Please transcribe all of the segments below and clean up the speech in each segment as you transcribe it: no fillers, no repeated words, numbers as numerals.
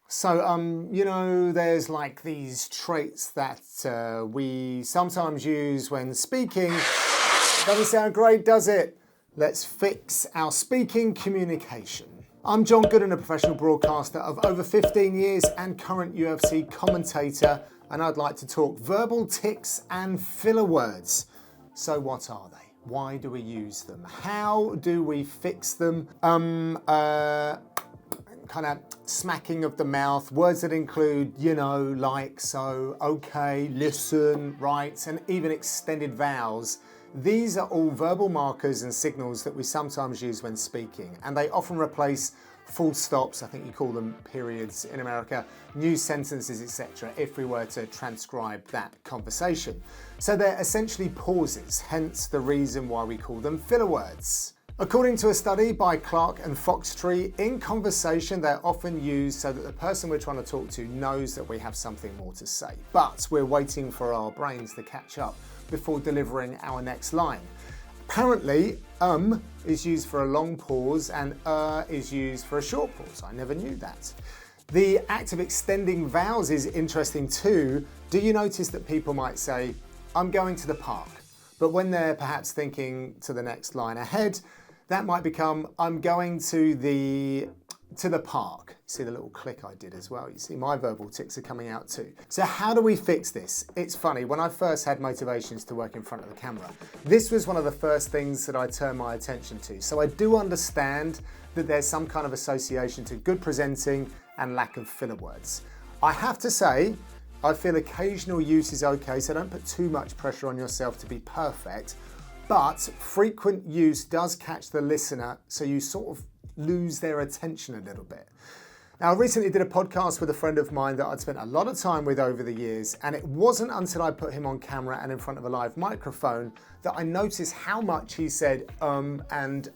So, there's like these traits that we sometimes use when speaking. Doesn't sound great, does it? Let's fix our speaking communication. I'm Gooden, a professional broadcaster of over 15 years and current UFC commentator, and I'd like to talk verbal tics and filler words. So what are they? Why do we use them? How do we fix them? Kind of smacking of the mouth, words that include, like, so, okay, listen, right, and even extended vowels. These are all verbal markers and signals that we sometimes use when speaking, and they often replace full stops, I think you call them periods in America, new sentences, etc., if we were to transcribe that conversation. So they're essentially pauses, hence the reason why we call them filler words. According to a study by Clark and Foxtree, in conversation they're often used so that the person we're trying to talk to knows that we have something more to say, but we're waiting for our brains to catch up before delivering our next line. Apparently, is used for a long pause and is used for a short pause. I never knew that. The act of extending vowels is interesting too. Do you notice that people might say, I'm going to the park, but when they're perhaps thinking to the next line ahead, that might become, I'm going to the park. See the little click I did as well. You see my verbal tics are coming out too. So how do we fix this? It's funny, when I first had motivations to work in front of the camera, this was one of the first things that I turned my attention to. So I do understand that there's some kind of association to good presenting and lack of filler words. I have to say, I feel occasional use is okay, so don't put too much pressure on yourself to be perfect, but frequent use does catch the listener, so you sort of lose their attention a little bit. Now, I recently did a podcast with a friend of mine that I'd spent a lot of time with over the years, and it wasn't until I put him on camera and in front of a live microphone that I noticed how much he said and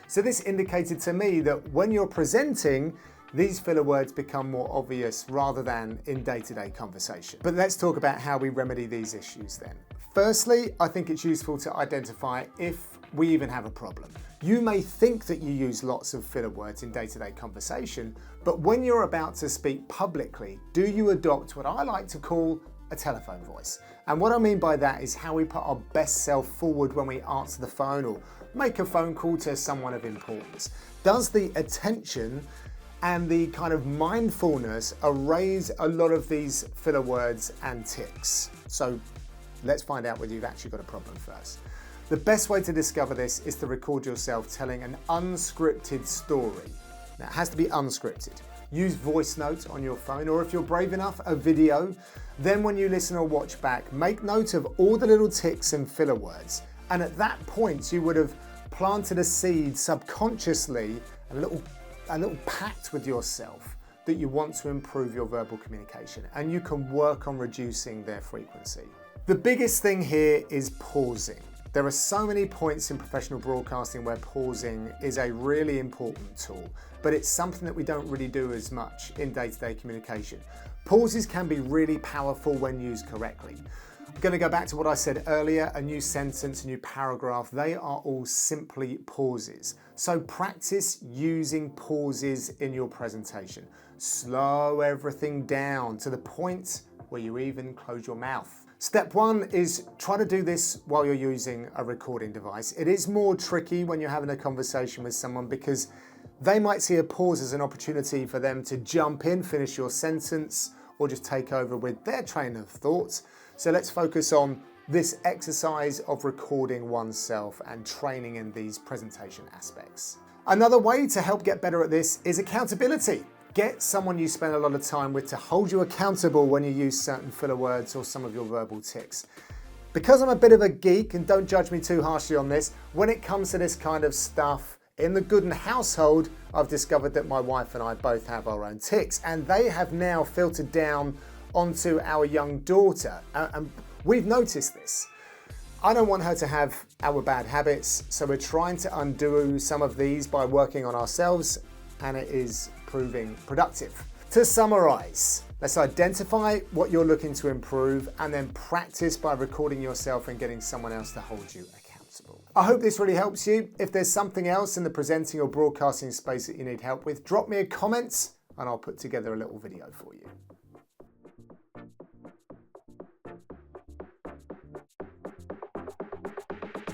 So this indicated to me that when you're presenting, these filler words become more obvious rather than in day-to-day conversation. But let's talk about how we remedy these issues then. Firstly, I think it's useful to identify if we even have a problem. You may think that you use lots of filler words in day-to-day conversation, but when you're about to speak publicly, do you adopt what I like to call a telephone voice? And what I mean by that is how we put our best self forward when we answer the phone or make a phone call to someone of importance. Does the attention and the kind of mindfulness erase a lot of these filler words and tics? So let's find out whether you've actually got a problem first. The best way to discover this is to record yourself telling an unscripted story. Now, it has to be unscripted. Use voice notes on your phone, or if you're brave enough, a video. Then when you listen or watch back, make note of all the little tics and filler words. And at that point, you would have planted a seed subconsciously, a little pact with yourself that you want to improve your verbal communication, and you can work on reducing their frequency. The biggest thing here is pausing. There are so many points in professional broadcasting where pausing is a really important tool, but it's something that we don't really do as much in day-to-day communication. Pauses can be really powerful when used correctly. I'm going to go back to what I said earlier, a new sentence, a new paragraph, they are all simply pauses. So practice using pauses in your presentation. Slow everything down to the point where you even close your mouth. Step one is try to do this while you're using a recording device. It is more tricky when you're having a conversation with someone because they might see a pause as an opportunity for them to jump in, finish your sentence, or just take over with their train of thought. So let's focus on this exercise of recording oneself and training in these presentation aspects. Another way to help get better at this is accountability. Get someone you spend a lot of time with to hold you accountable when you use certain filler words or some of your verbal tics. Because I'm a bit of a geek, and don't judge me too harshly on this, when it comes to this kind of stuff, in the Gooden household, I've discovered that my wife and I both have our own tics, and they have now filtered down onto our young daughter, and we've noticed this. I don't want her to have our bad habits, so we're trying to undo some of these by working on ourselves, and it is proving productive. To summarize, let's identify what you're looking to improve and then practice by recording yourself and getting someone else to hold you accountable. I hope this really helps you. If there's something else in the presenting or broadcasting space that you need help with, drop me a comment and I'll put together a little video for you.